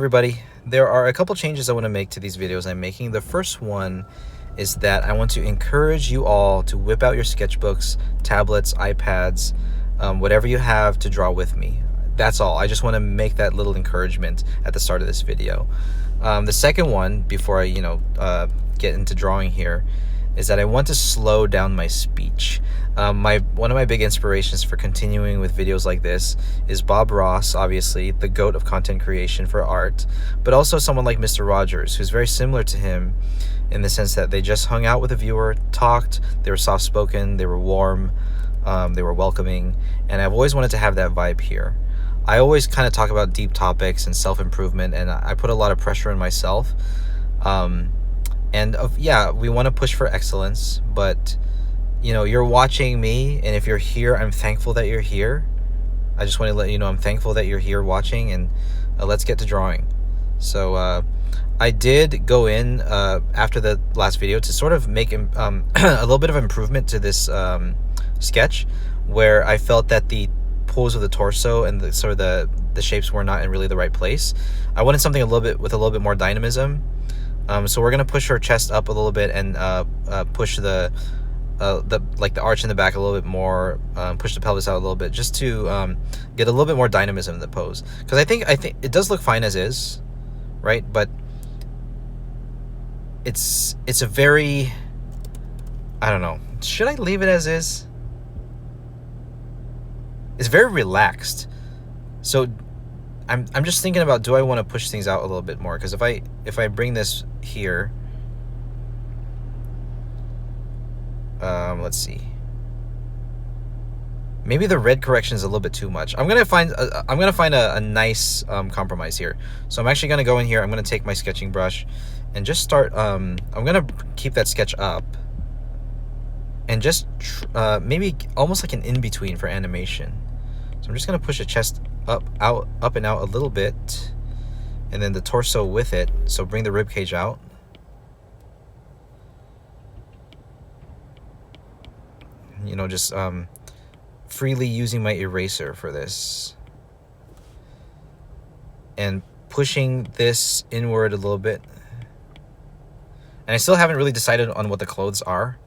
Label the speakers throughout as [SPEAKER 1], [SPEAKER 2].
[SPEAKER 1] Everybody, there are a couple changes I want to make to these videos I'm making. The first one is that I want to encourage you all to whip out your sketchbooks, tablets, iPads, whatever you have to draw with me. That's all. I just want to make that little encouragement at the start of this video. The second one, before I get into drawing here, is that I want to slow down my speech. One of my big inspirations for continuing with videos like this is Bob Ross, obviously, the GOAT of content creation for art, but also someone like Mr. Rogers, who's very similar to him in the sense that they just hung out with a viewer, talked, they were soft-spoken, they were warm, they were welcoming, and I've always wanted to have that vibe here. I always kind of talk about deep topics and self-improvement, and I put a lot of pressure on myself. Yeah, we want to push for excellence, but you're watching me, and if you're here, I'm thankful that you're here. I just want to let you know I'm thankful that you're here watching, and let's get to drawing. So I did go in after the last video to sort of make a little bit of improvement to this sketch, where I felt that the pose of the torso and the shapes were not in really the right place. I wanted something with a little bit more dynamism. So we're gonna push her chest up a little bit and push the arch in the back a little bit more, push the pelvis out a little bit, just to get a little bit more dynamism in the pose. Because I think it does look fine as is, right? But it's a very, I don't know. Should I leave it as is? It's very relaxed. So I'm just thinking about, do I want to push things out a little bit more? Because if I bring this here, let's see. Maybe the red correction is a little bit too much. I'm gonna find a nice compromise here. So I'm actually gonna go in here. I'm gonna take my sketching brush and just start. I'm gonna keep that sketch up and just maybe almost like an in between for animation. So I'm just gonna push the chest up and out a little bit, and then the torso with it. So bring the rib cage out. Just freely using my eraser for this and pushing this inward a little bit. And I still haven't really decided on what the clothes are.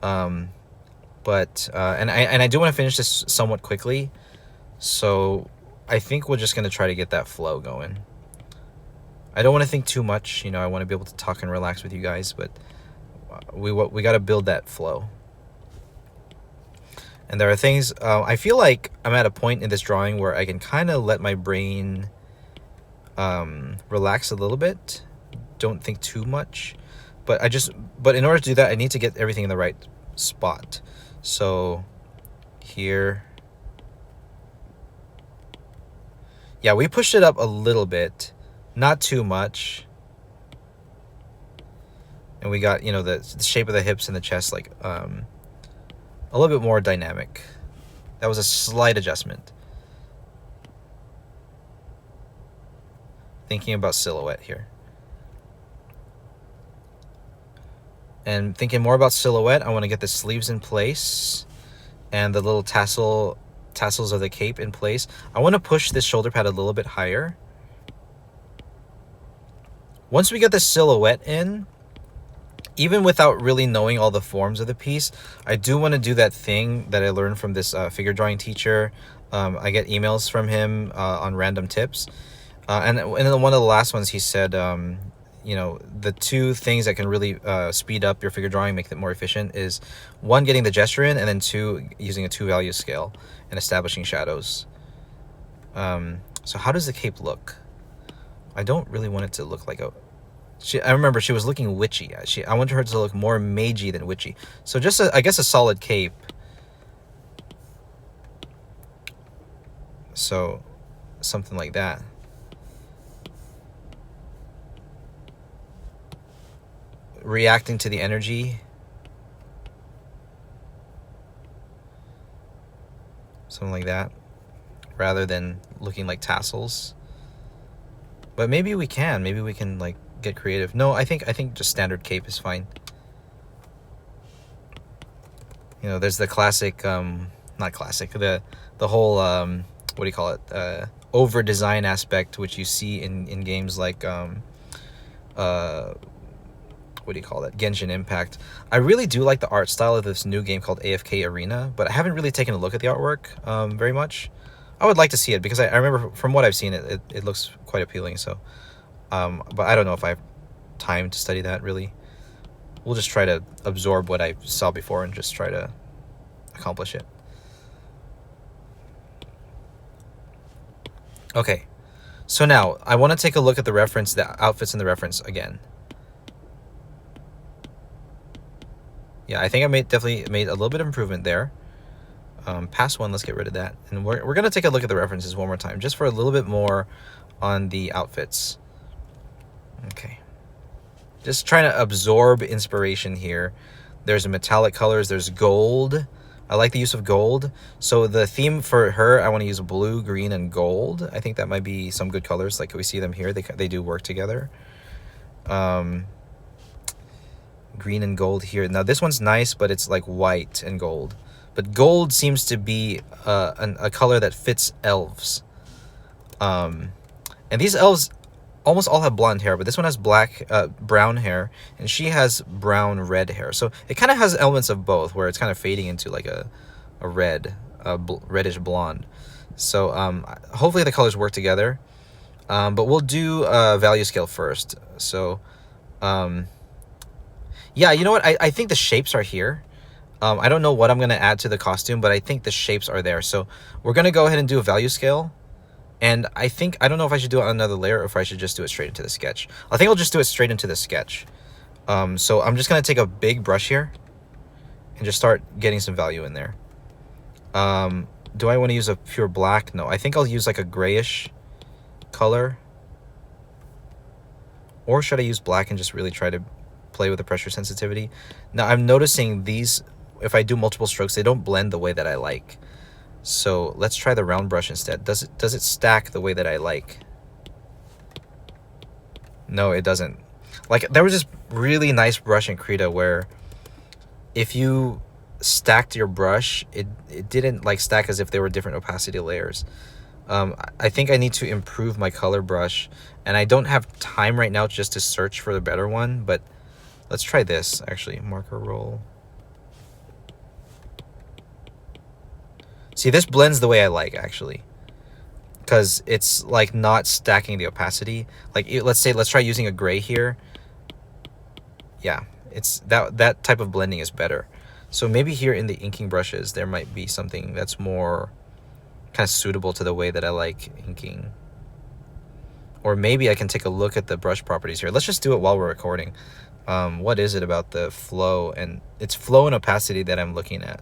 [SPEAKER 1] But I do want to finish this somewhat quickly, so I think we're just going to try to get that flow going. I don't want to think too much, I want to be able to talk and relax with you guys, but we got to build that flow. And there are things, I feel like I'm at a point in this drawing where I can kind of let my brain relax a little bit. Don't think too much, but in order to do that, I need to get everything in the right spot. So here, yeah, we pushed it up a little bit, not too much, and we got the shape of the hips and the chest like a little bit more dynamic. That was a slight adjustment. Thinking about silhouette here. And thinking more about silhouette, I want to get the sleeves in place and the little tassels of the cape in place. I want to push this shoulder pad a little bit higher. Once we get the silhouette in, even without really knowing all the forms of the piece, I do want to do that thing that I learned from this figure drawing teacher. I get emails from him on random tips. And in one of the last ones, he said, the two things that can really speed up your figure drawing, make it more efficient, is one, getting the gesture in, and then two, using a 2-value scale and establishing shadows. So how does the cape look? I don't really want it to look like I remember she was looking witchy. I wanted her to look more magey than witchy. So just I guess a solid cape. So something like that. Reacting to the energy. Something like that. Rather than looking like tassels. But maybe we can like get creative. No, I think just standard cape is fine. There's the classic, not classic, the whole what do you call it, over design aspect which you see in games like what do you call that, Genshin Impact. I really do like the art style of this new game called AFK Arena, but I haven't really taken a look at the artwork very much. I would like to see it because I remember from what I've seen it looks quite appealing. So but I don't know if I have time to study that really. We'll just try to absorb what I saw before and just try to accomplish it. Okay, so now I want to take a look at the outfits in the reference again. Yeah, I think I definitely made a little bit of improvement there. Past one, let's get rid of that. And we're going to take a look at the references one more time, just for a little bit more on the outfits. Okay. Just trying to absorb inspiration here. There's metallic colors, there's gold. I like the use of gold. So the theme for her, I want to use blue, green, and gold. I think that might be some good colors. Like we see them here, they do work together. Green and gold here. Now this one's nice, but it's like white and gold. But gold seems to be a color that fits elves. And these elves almost all have blonde hair, but this one has brown hair, and she has brown red hair. So it kind of has elements of both, where it's kind of fading into like a reddish blonde. So hopefully the colors work together. But we'll do value scale first. So yeah, you know what? I think the shapes are here. I don't know what I'm going to add to the costume, but I think the shapes are there. So we're going to go ahead and do a value scale. And I don't know if I should do it on another layer or if I should just do it straight into the sketch. I think I'll just do it straight into the sketch. So I'm just going to take a big brush here and just start getting some value in there. Do I want to use a pure black? No, I think I'll use like a grayish color. Or should I use black and just really try to play with the pressure sensitivity? Now I'm noticing these, if I do multiple strokes, they don't blend the way that I like. So let's try the round brush instead. Does it stack the way that I like? No, it doesn't. Like there was this really nice brush in Krita where if you stacked your brush, it didn't like stack as if they were different opacity layers. I think I need to improve my color brush, and I don't have time right now just to search for the better one, but let's try this actually. Marker roll. See, this blends the way I like actually, because it's like not stacking the opacity. Like let's try using a gray here. Yeah, it's that type of blending is better. So maybe here in the inking brushes there might be something that's more kind of suitable to the way that I like inking. Or maybe I can take a look at the brush properties here. Let's just do it while we're recording. What is it about the flow? And it's flow and opacity that I'm looking at.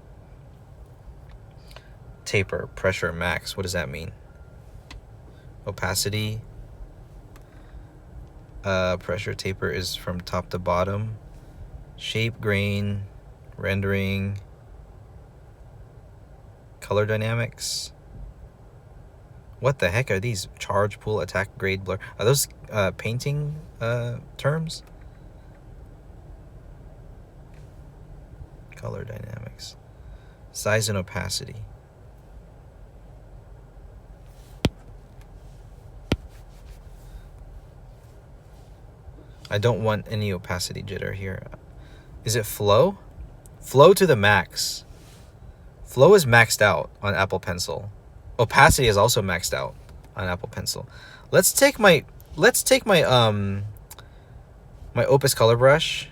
[SPEAKER 1] Taper, pressure, max. What does that mean? Opacity. Pressure, taper is from top to bottom. Shape, grain, rendering. Color dynamics. What the heck are these? Charge, pool, attack, grade, blur. Are those painting terms? Color dynamics. Size and opacity. I don't want any opacity jitter here. Is it flow? Flow to the max. Flow is maxed out on Apple Pencil. Opacity is also maxed out on Apple Pencil. Let's take my my Opus color brush.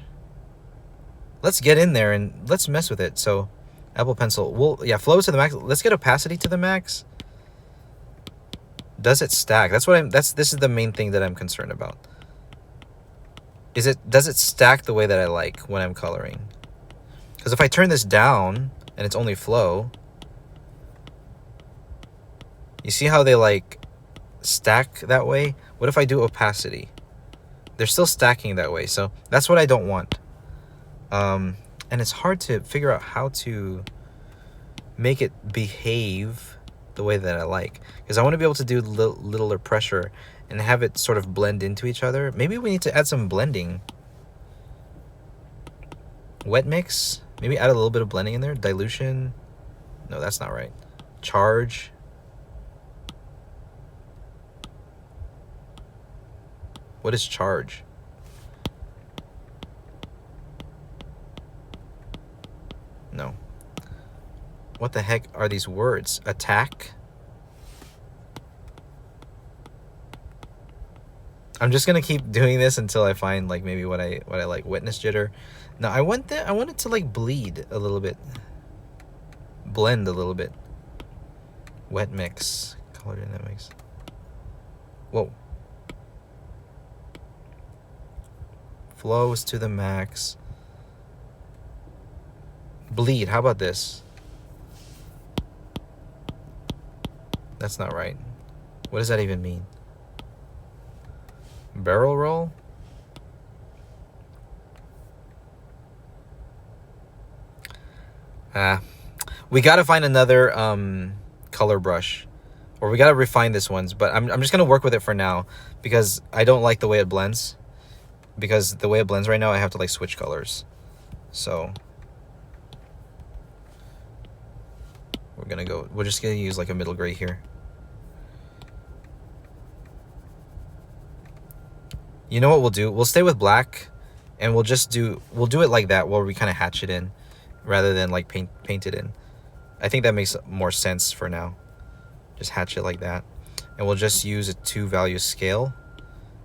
[SPEAKER 1] Let's get in there and let's mess with it. So Apple Pencil, flow to the max. Let's get opacity to the max. Does it stack? This is the main thing that I'm concerned about. Does it stack the way that I like when I'm coloring? Because if I turn this down and it's only flow, you see how they like stack that way? What if I do opacity? They're still stacking that way, so that's what I don't want. And it's hard to figure out how to make it behave the way that I like, because I want to be able to do littler pressure and have it sort of blend into each other. Maybe we need to add some blending. Wet mix, maybe add a little bit of blending in there. Dilution, no, that's not right. Charge. What is charge? No. What the heck are these words? Attack? I'm just gonna keep doing this until I find like maybe what I like. Witness jitter. No, I want it to like bleed a little bit. Blend a little bit. Wet mix. Color dynamics. Whoa. Flows to the max. Bleed. How about this? That's not right. What does that even mean? Barrel roll? We gotta find another color brush, or we gotta refine this one. But I'm just gonna work with it for now because I don't like the way it blends. Because the way it blends right now, I have to like switch colors. So we're just gonna use like a middle gray here. You know what we'll do? We'll stay with black, and we'll do it like that, where we kind of hatch it in, rather than like paint it in. I think that makes more sense for now. Just hatch it like that, and we'll just use a 2-value scale,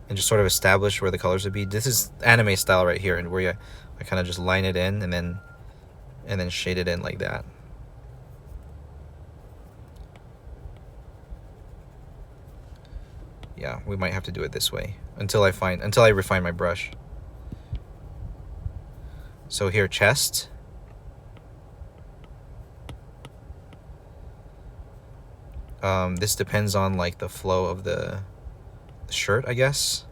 [SPEAKER 1] and just sort of establish where the colors would be. This is anime style right here, and where I kind of just line it in, and then shade it in like that. Yeah, we might have to do it this way until I refine my brush. So here, chest. This depends on like the flow of the shirt, I guess.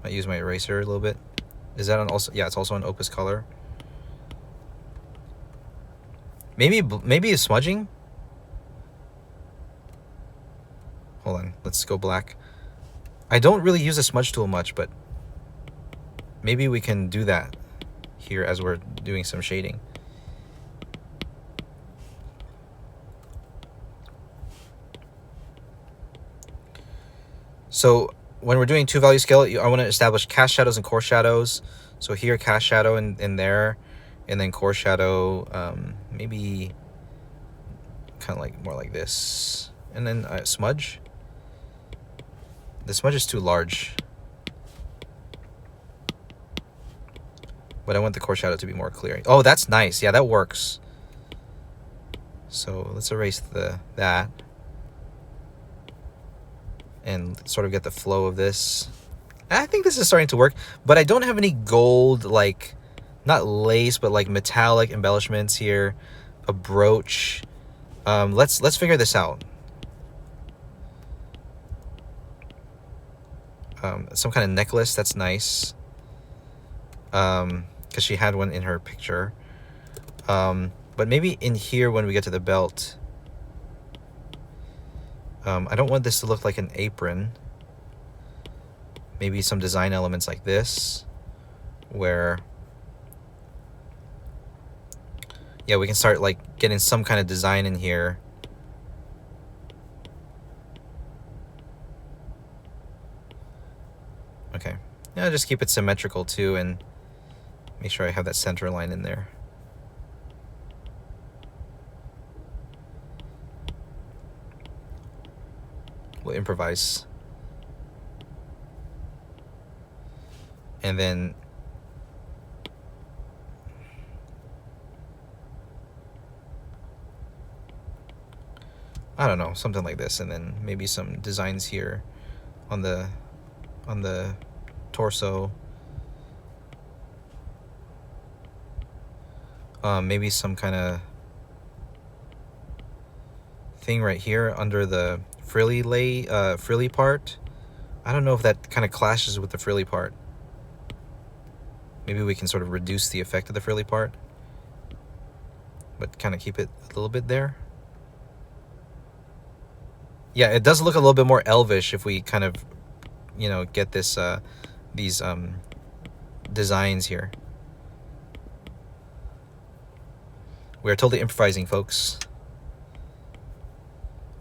[SPEAKER 1] Might use my eraser a little bit. Is that also? Yeah, it's also an opus color. Maybe it's smudging. Hold on, let's go black. I don't really use a smudge tool much, but maybe we can do that here as we're doing some shading. So when we're doing 2-value scale, I want to establish cast shadows and core shadows. So here, cast shadow in there, and then core shadow, maybe kind of like more like this. And then smudge. The smudge is too large, but I want the core shadow to be more clear. Oh, that's nice. Yeah, that works. So let's erase that and sort of get the flow of this. I think this is starting to work, but I don't have any gold, like not lace, but like metallic embellishments here. A brooch. Let's figure this out. Some kind of necklace. That's nice. Because she had one in her picture. But maybe in here when we get to the belt. I don't want this to look like an apron. Maybe some design elements like this, where yeah, we can start like getting some kind of design in here. Okay, yeah, just keep it symmetrical too, and make sure I have that center line in there. We'll improvise. And then I don't know, something like this, and then maybe some designs here on the torso. Maybe some kind of thing right here under the frilly part. I don't know if that kind of clashes with the frilly part. Maybe we can sort of reduce the effect of the frilly part, but kind of keep it a little bit there. Yeah, it does look a little bit more elvish if we kind of, you know, get this these designs here. We are totally improvising, folks.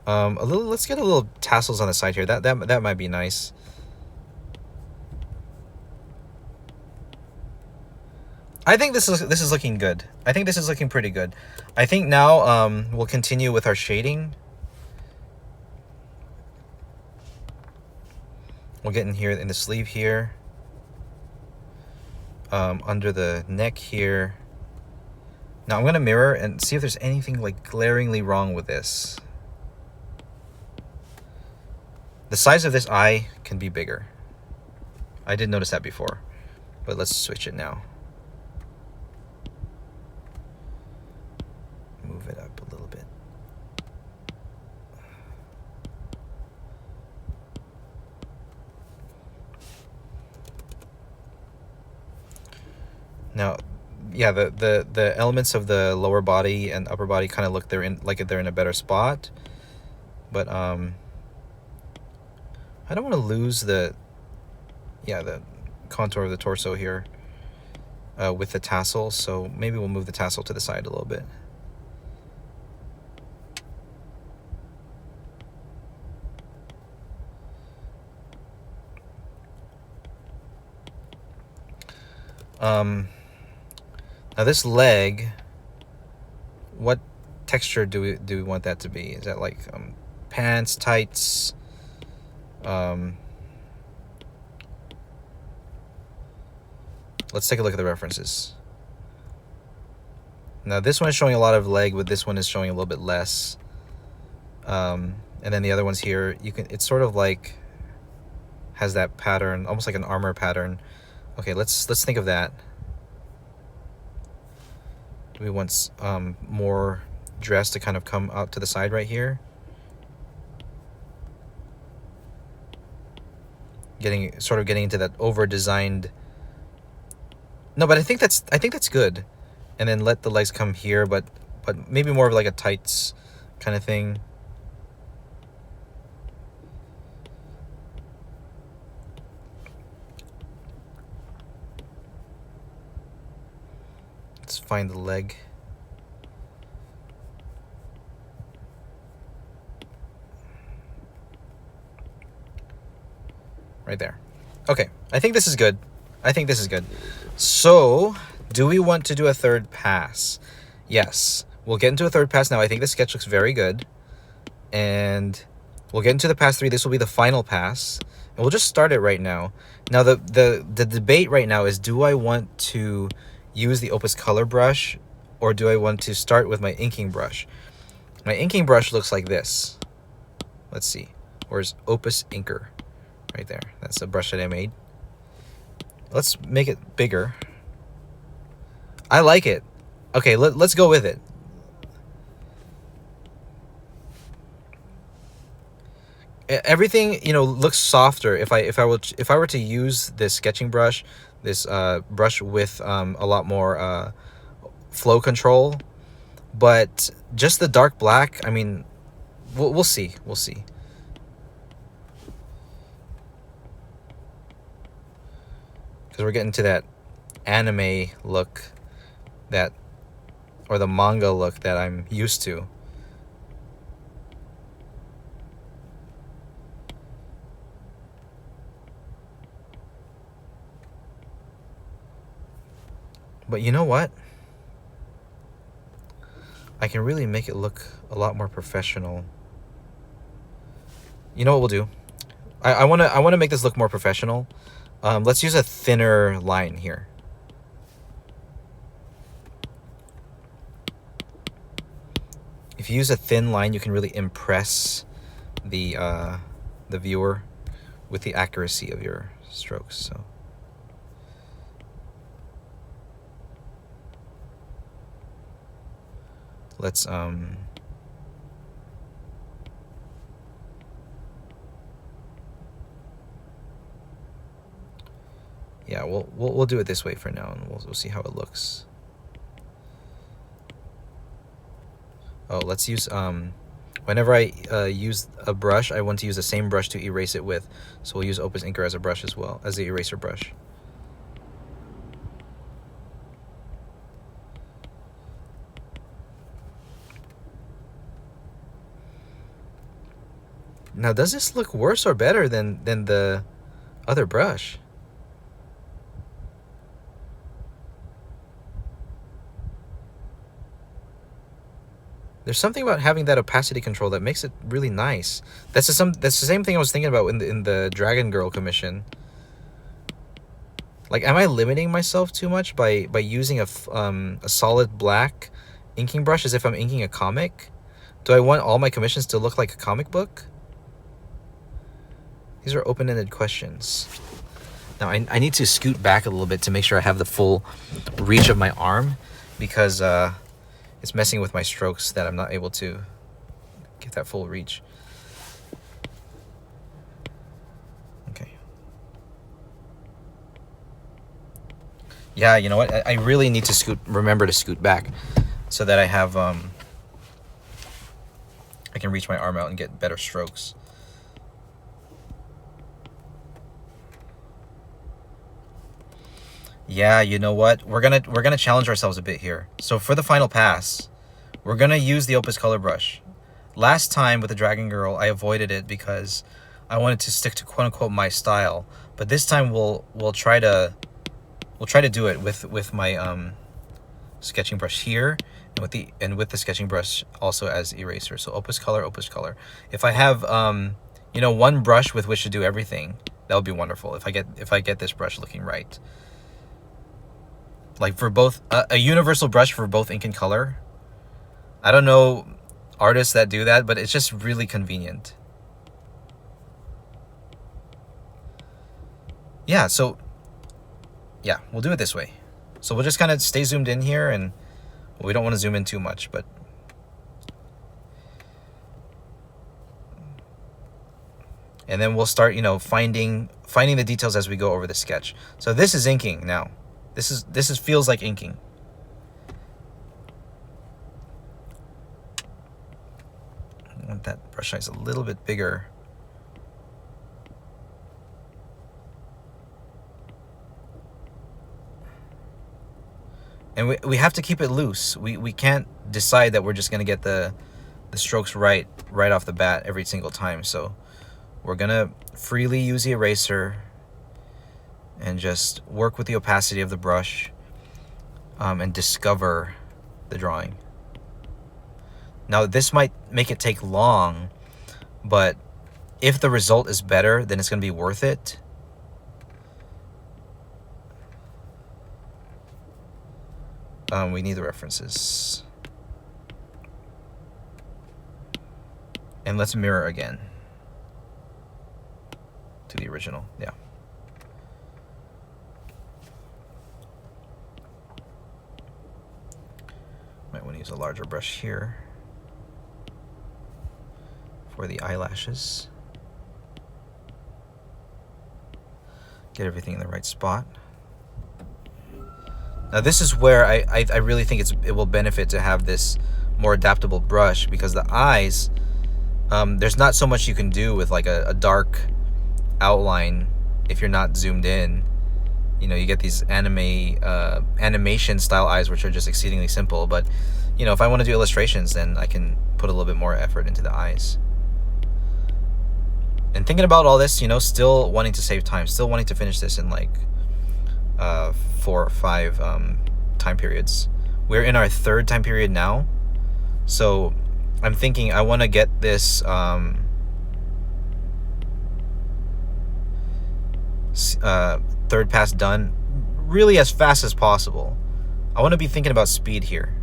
[SPEAKER 1] Let's get a little tassels on the side here. That might be nice. I think this is looking good. I think this is looking pretty good. I think now we'll continue with our shading. We'll get in here in the sleeve here, under the neck here. Now I'm gonna mirror and see if there's anything like glaringly wrong with this. The size of this eye can be bigger. I did notice that before, but let's switch it now. Move it up a little bit. Now, yeah, the elements of the lower body and upper body kind of look they're in a better spot, but I don't want to lose the contour of the torso here with the tassel, so maybe we'll move the tassel to the side a little bit. Now this leg, what texture do we want that to be? Is that like pants, tights? Let's take a look at the references. Now this one is showing a lot of leg, but this one is showing a little bit less. And then the other ones here, it's sort of like has that pattern, almost like an armor pattern. Okay, let's think of that. We want more dress to kind of come out to the side right here. Getting into that over-designed. No, but I think that's good. And then let the legs come here, but maybe more of like a tights kind of thing. Let's find the leg. Right there. Okay, I think this is good. So, do we want to do a third pass? Yes. We'll get into a third pass now. I think the sketch looks very good. And we'll get into the pass 3. This will be the final pass. And we'll just start it right now. Now, the debate right now is, do I want to use the Opus color brush, or do I want to start with my inking brush? My inking brush looks like this. Let's see. Where's Opus Inker? Right there. That's the brush that I made. Let's make it bigger. I like it. Okay, let's go with it. Everything, looks softer if I were to use this sketching brush, this brush with a lot more flow control, but just the dark black, I mean, we'll see. Because we're getting to that anime look, or the manga look that I'm used to. But you know what? I can really make it look a lot more professional. You know what we'll do? I want to make this look more professional. Let's use a thinner line here. If you use a thin line, you can really impress the viewer with the accuracy of your strokes. So. Let's yeah, we'll do it this way for now, and we'll see how it looks. Oh, let's use whenever I use a brush, I want to use the same brush to erase it with. So we'll use Opus Inker as a brush as well, as the eraser brush. Now, does this look worse or better than the other brush? There's something about having that opacity control that makes it really nice. That's the same thing I was thinking about in the Dragon Girl Commission. Like, am I limiting myself too much by using a solid black inking brush as if I'm inking a comic? Do I want all my commissions to look like a comic book? These are open-ended questions. Now, I need to scoot back a little bit to make sure I have the full reach of my arm, because it's messing with my strokes that I'm not able to get that full reach. Okay. Yeah, you know what? I really need to remember to scoot back so that I have, I can reach my arm out and get better strokes. Yeah, you know what? We're gonna challenge ourselves a bit here. So for the final pass, we're gonna use the Opus Color brush. Last time with the Dragon Girl, I avoided it because I wanted to stick to quote unquote my style. But this time we'll try to do it with my sketching brush here, and with the sketching brush also as eraser. So Opus Color, Opus Color. If I have you know, one brush with which to do everything, that would be wonderful. If I get this brush looking right. Like for both, a universal brush for both ink and color. I don't know artists that do that, but it's just really convenient. Yeah, so yeah, we'll do it this way. So we'll just kind of stay zoomed in here, and we don't want to zoom in too much, but and then we'll start, you know, finding the details as we go over the sketch. So this is inking now. This feels like inking. I want that brush size a little bit bigger. And we have to keep it loose. We can't decide that we're just gonna get the strokes right off the bat every single time. So we're gonna freely use the eraser and just work with the opacity of the brush, and discover the drawing. Now, this might make it take long, but if the result is better, then it's going to be worth it. We need the references. And let's mirror again to the original. Yeah. Might want to use a larger brush here for the eyelashes. Get everything in the right spot. Now this is where I really think it will benefit to have this more adaptable brush, because the eyes, there's not so much you can do with like a dark outline if you're not zoomed in. You know, you get these animation style eyes, which are just exceedingly simple. But, you know, if I want to do illustrations, then I can put a little bit more effort into the eyes. And thinking about all this, you know, still wanting to save time, still wanting to finish this in like 4 or 5 time periods. We're in our 3rd time period now. So I'm thinking I want to get this third pass done really as fast as possible. I want to be thinking about speed here.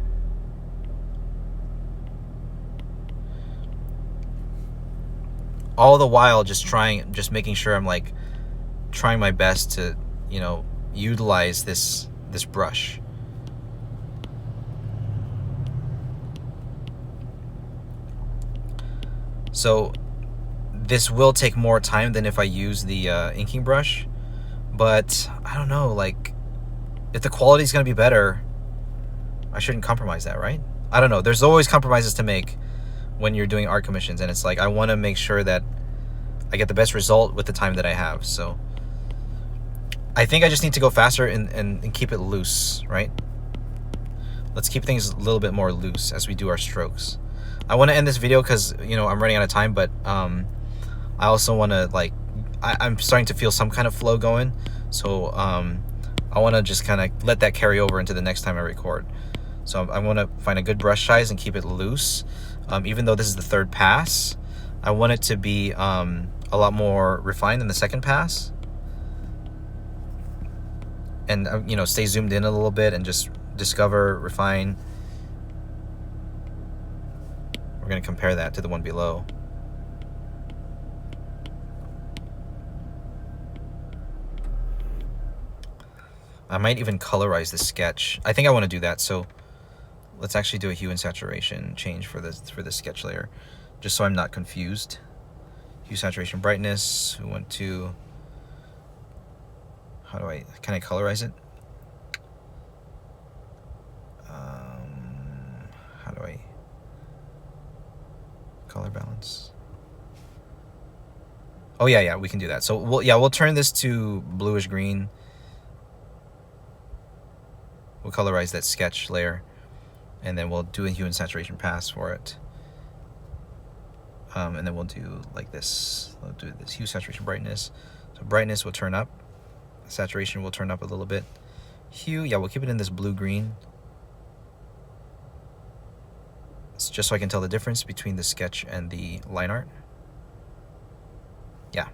[SPEAKER 1] All the while just making sure I'm like trying my best to, you know, utilize this brush. So this will take more time than if I use the inking brush, but I don't know, like, if the quality is going to be better, I shouldn't compromise that, right? I don't know. There's always compromises to make when you're doing art commissions, and it's like I want to make sure that I get the best result with the time that I have. So I think I just need to go faster and keep it loose, right? Let's keep things a little bit more loose as we do our strokes. I want to end this video because, you know, I'm running out of time, but I also want to, like, I'm starting to feel some kind of flow going. So I want to just kind of let that carry over into the next time I record. So I'm going to find a good brush size and keep it loose. Even though this is the third pass, I want it to be a lot more refined than the second pass. And, you know, stay zoomed in a little bit and just discover, refine. We're going to compare that to the one below. I might even colorize the sketch. I think I want to do that. So let's actually do a hue and saturation change for the sketch layer, just so I'm not confused. Hue, saturation, brightness. We want to, can I colorize it? How do I color balance? Oh yeah, we can do that. So we'll turn this to bluish green. We'll colorize that sketch layer, and then we'll do a hue and saturation pass for it. And then we'll do like this. We'll do this hue, saturation, brightness. So brightness will turn up. Saturation will turn up a little bit. Hue, yeah, we'll keep it in this blue-green. It's just so I can tell the difference between the sketch and the line art. Yeah.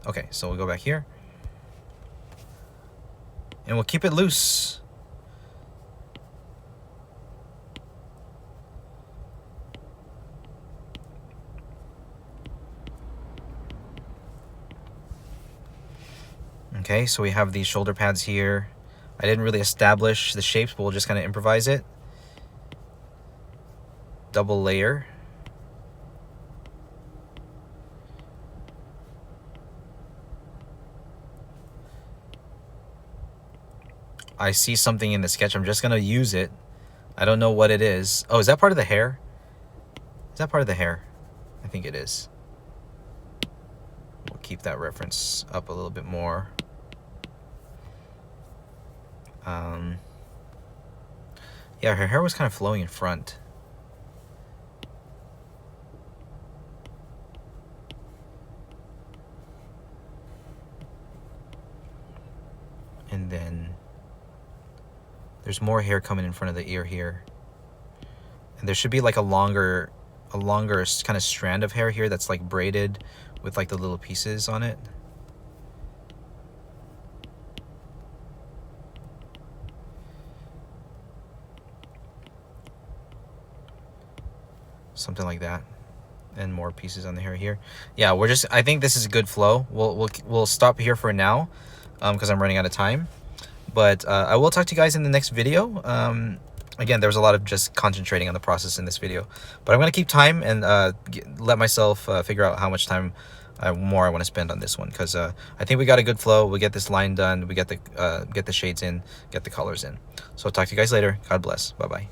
[SPEAKER 1] Okay, so we'll go back here. And we'll keep it loose. Okay, so we have these shoulder pads here. I didn't really establish the shapes, but we'll just kind of improvise it. Double layer. I see something in the sketch. I'm just going to use it. I don't know what it is. Oh, is that part of the hair? Is that part of the hair? I think it is. We'll keep that reference up a little bit more. Yeah, her hair was kind of flowing in front. And then there's more hair coming in front of the ear here. And there should be like a longer kind of strand of hair here that's like braided with like the little pieces on it. Something like that, and more pieces on the hair here. Yeah, I think this is a good flow. We'll stop here for now, because I'm running out of time. But I will talk to you guys in the next video. Again, there was a lot of just concentrating on the process in this video, but I'm gonna keep time and let myself figure out how much time more I want to spend on this one, because I think we got a good flow. We get this line done. We get the shades in, get the colors in. So I'll talk to you guys later. God bless. Bye bye.